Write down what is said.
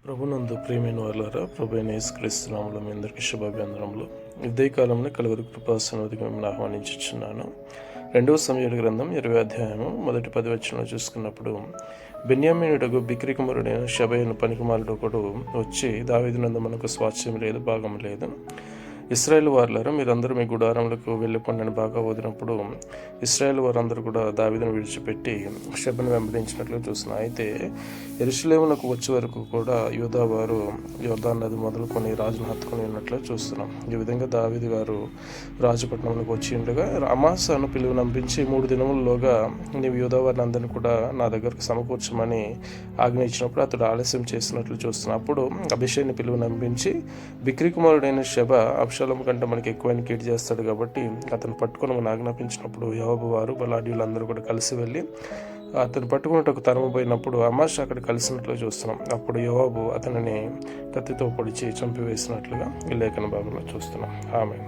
ప్రభునందు ప్రియమైన వాళ్ళారా, ప్రభు అయిన యేసుక్రీస్తు నామములో మీ అందరికీ శుభాభివందనములు. ఉదయ కాలంలో కలువరి కృపాసనదికి మిమ్మల్ని ఆహ్వానించుచున్నాను. 2వ సమూయేలు గ్రంథం 20వ అధ్యాయము 1-10 వచనంలో చూసుకున్నప్పుడు, బెన్యామీనుడగు బిక్రీ కుమారుడైన షెబయను పనికిమాలుడు ఒకడు వచ్చి, దావీదునందు మనకు స్వాస్థ్యం లేదు, భాగం లేదు, ఇశ్రాయేలు వారులారా మీరందరూ మీ గుడారములకు వెళ్ళిపోండి అని బాగా వదిలినప్పుడు ఇశ్రాయేలు వారందరూ కూడా దావీదును విడిచిపెట్టి షెబను వెంబడించినట్లు చూస్తున్నాం. అయితే యెరూషలేమునకు వచ్చే వరకు కూడా యూదా వారు యోర్దాను నది మొదలుకొని రాజును హత్తుకొని ఉన్నట్లు చూస్తున్నాం. ఈ విధంగా దావీదు గారు రాజపట్నంలోకి వచ్చి ఉండగా అమాసాను పిలువ నంపించి 3 దినములలోగా నీవు యూదా వారిని అందరినీ కూడా నా దగ్గరకు సమకూర్చమని ఆజ్ఞ ఇచ్చినప్పుడు అతడు ఆలస్యం చేసినట్లు చూస్తున్నాం. అప్పుడు అభిషేక్ని పిలువ నంపించి బిక్రీ కుమారుడైన షెబ అబ్షాలోము కంటే మనకి ఎక్కువైన కీడు చేస్తాడు కాబట్టి అతను పట్టుకొని మనం ఆజ్ఞాపించినప్పుడు యోవాబు వారు బలాఢ్యులందరూ కూడా కలిసి వెళ్ళి అతను పట్టుకున్నట్టు తరమపోయినప్పుడు అమాషా అక్కడ కలిసినట్లు చూస్తున్నాం. అప్పుడు యోవాబు అతనిని కత్తితో పొడిచి చంపివేసినట్లుగా ఈ లేఖన భాగంలో చూస్తున్నాం. ఆమేన్.